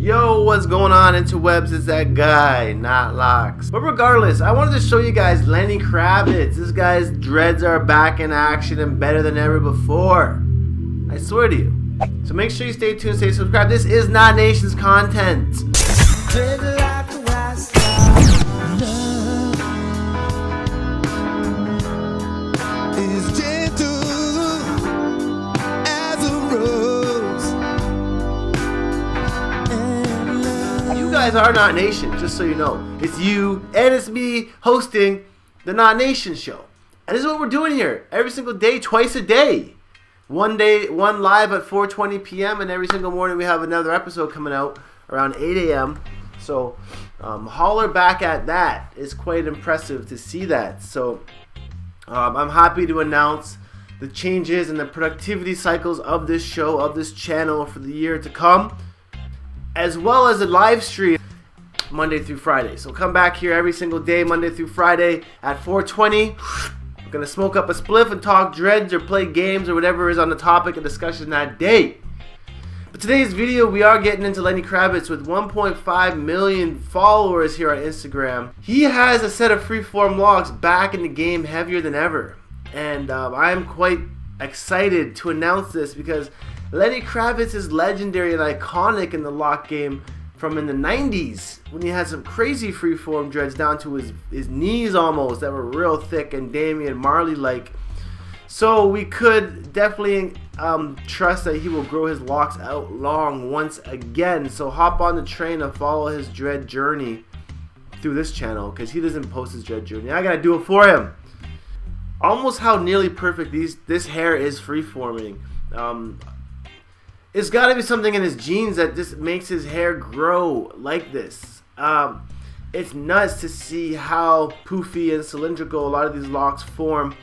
Yo, what's going on, interwebs? It's that guy, not Locks. But regardless, I wanted to show you guys Lenny Kravitz. This guy's dreads are back in action and better than ever before. I swear to you. So make sure you stay tuned, stay subscribed. This is Not Nation's content. You guys are Not Nation, just so you know. It's you and it's me hosting the Not Nation show. And this is what we're doing here every single day, twice a day. One live at 4:20 p.m. and every single morning we have another episode coming out around 8 a.m. So holler back at that. It's quite impressive to see that. So I'm happy to announce the changes and the productivity cycles of this show, of this channel for the year to come, as well as a live stream Monday through Friday. So come back here every single day, Monday through Friday at 4:20. We're going to smoke up a spliff and talk dreads or play games or whatever is on the topic of discussion that day. But today's video, we are getting into Lenny Kravitz with 1.5 million followers here on Instagram. He has a set of freeform locks back in the game heavier than ever. And I am quite excited to announce this because Lenny Kravitz is legendary and iconic in the lock game from in the 90s when he had some crazy freeform dreads down to his knees almost that were real thick and Damian Marley-like. So we could definitely trust that he will grow his locks out long once again. So hop on the train and follow his dread journey through this channel because he doesn't post his dread journey. I gotta do it for him. Almost how nearly perfect this hair is freeforming. It's got to be something in his genes that just makes his hair grow like this. It's nuts to see how poofy and cylindrical a lot of these locks form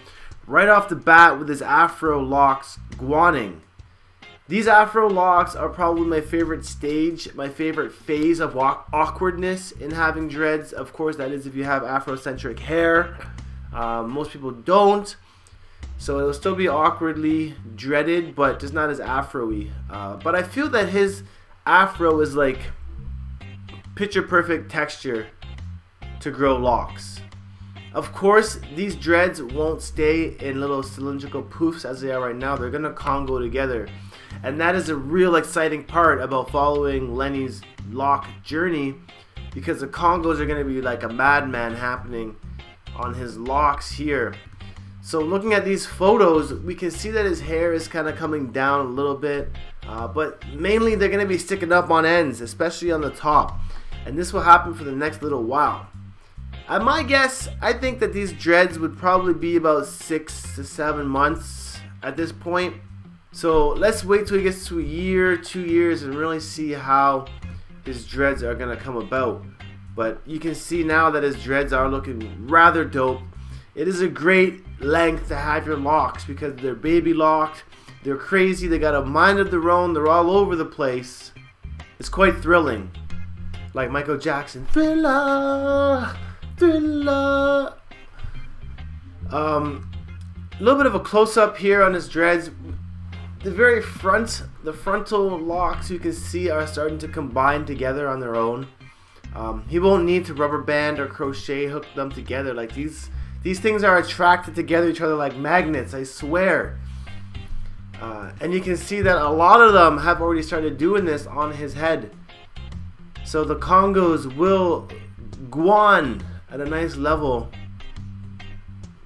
right off the bat with his afro locks guaning. These afro locks are probably my favorite stage, my favorite phase of awkwardness in having dreads. Of course, that is if you have afrocentric hair. Most people don't. So it'll still be awkwardly dreaded, but just not as afro-y. But I feel that his afro is like picture perfect texture to grow locks. Of course, these dreads won't stay in little cylindrical poofs as they are right now. They're going to Congo together. And that is a real exciting part about following Lenny's lock journey because the Congos are going to be like a madman happening on his locks here. So looking at these photos, we can see that his hair is kind of coming down a little bit, but mainly they're going to be sticking up on ends, especially on the top. And this will happen for the next little while. At my guess, I think that these dreads would probably be about 6 to 7 months at this point. So let's wait till he gets to a year, 2 years, and really see how his dreads are going to come about. But you can see now that his dreads are looking rather dope. It is a great length to have your locks because they're baby locked, they're crazy, they got a mind of their own, they're all over the place. It's quite thrilling. Like Michael Jackson, Thriller, Thriller. A little bit of a close-up here on his dreads. The very front, the frontal locks you can see are starting to combine together on their own. He won't need to rubber band or crochet hook them together. Like these things are attracted together each other like magnets, I swear. And you can see that a lot of them have already started doing this on his head. So the Congos will guan at a nice level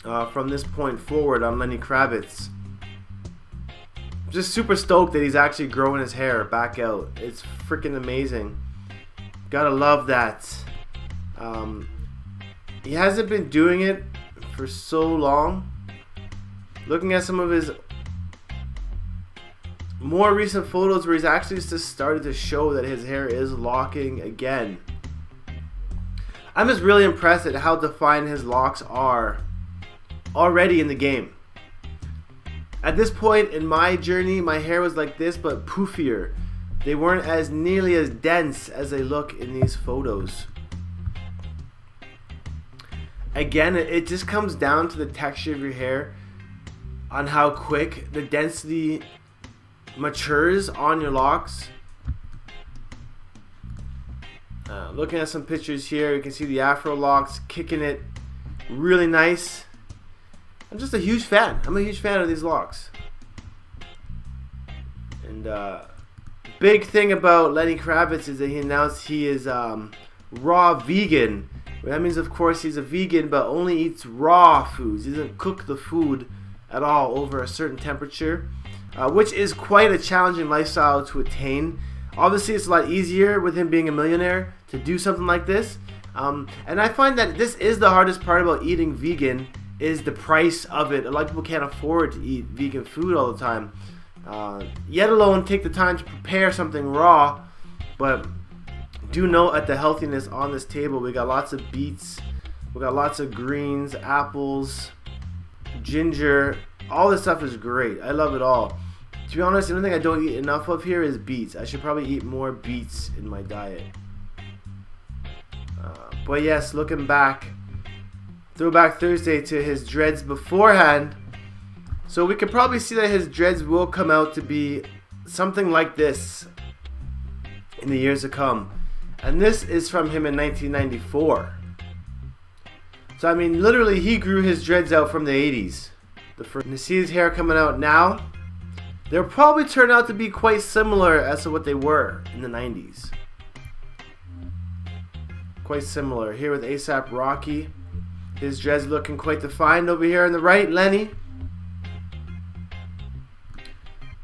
from this point forward on Lenny Kravitz. Just super stoked that he's actually growing his hair back out. It's freaking amazing. Gotta love that. He hasn't been doing it for so long. Looking at some of his more recent photos where he's actually just started to show that his hair is locking again. I'm just really impressed at how defined his locks are already in the game. At this point in my journey, my hair was like this but poofier. They weren't as nearly as dense as they look in these photos. Again, it just comes down to the texture of your hair on how quick the density matures on your locks. Looking at some pictures here, you can see the afro locks kicking it really nice. I'm just a huge fan. I'm a huge fan of these locks. And big thing about Lenny Kravitz is that he announced he is raw vegan. That means, of course, he's a vegan, but only eats raw foods. He doesn't cook the food at all over a certain temperature, which is quite a challenging lifestyle to attain. Obviously, it's a lot easier with him being a millionaire to do something like this. And I find that this is the hardest part about eating vegan, is the price of it. A lot of people can't afford to eat vegan food all the time, yet alone take the time to prepare something raw. But do note at the healthiness on this table, we got lots of beets, we got lots of greens, apples, ginger. All this stuff is great. I love it all. To be honest, the only thing I don't eat enough of here is beets. I should probably eat more beets in my diet. But yes, looking back, Throwback Thursday to his dreads beforehand. So we could probably see that his dreads will come out to be something like this in the years to come. And this is from him in 1994. So I mean, literally he grew his dreads out from the 80s. And to see his hair coming out now, they'll probably turn out to be quite similar as to what they were in the 90s. Quite similar. Here with A$AP Rocky. His dreads looking quite defined over here on the right. Lenny.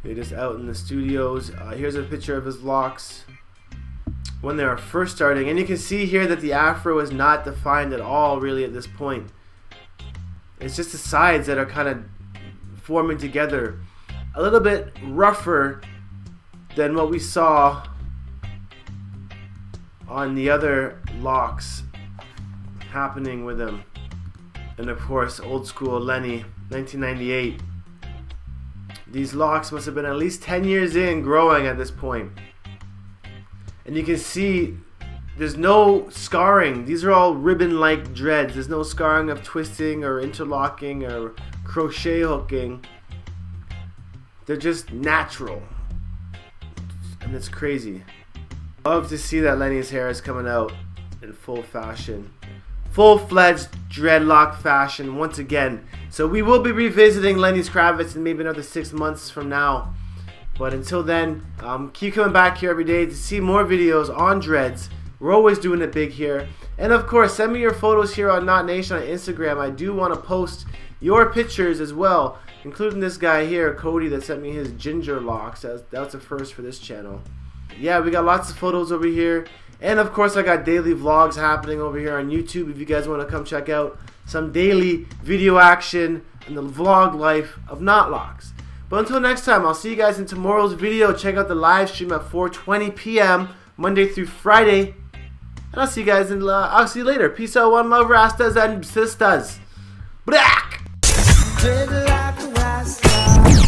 They're just out in the studios. Here's a picture of his locks when they were first starting. And you can see here that the afro is not defined at all really at this point. It's just the sides that are kind of forming together. A little bit rougher than what we saw on the other locks happening with him. And of course, old school Lenny, 1998. These locks must have been at least 10 years in growing at this point. And you can see there's no scarring. These are all ribbon-like dreads. There's no scarring of twisting or interlocking or crochet hooking. They're just natural. And it's crazy. Love to see that Lenny's hair is coming out in full fashion. Full-fledged dreadlock fashion once again. So we will be revisiting Lenny Kravitz in maybe another 6 months from now. But until then, keep coming back here every day to see more videos on dreads. We're always doing it big here. And of course, send me your photos here on Not Nation on Instagram. I do want to post your pictures as well, including this guy here, Cody, that sent me his ginger locks. That's a first for this channel. Yeah, we got lots of photos over here. And of course, I got daily vlogs happening over here on YouTube if you guys want to come check out some daily video action and the vlog life of Knotlocks. But until next time, I'll see you guys in tomorrow's video. Check out the live stream at 4:20 p.m. Monday through Friday. And I'll see you guys I'll see you later. Peace out, one love, Rastas and sisters. Black!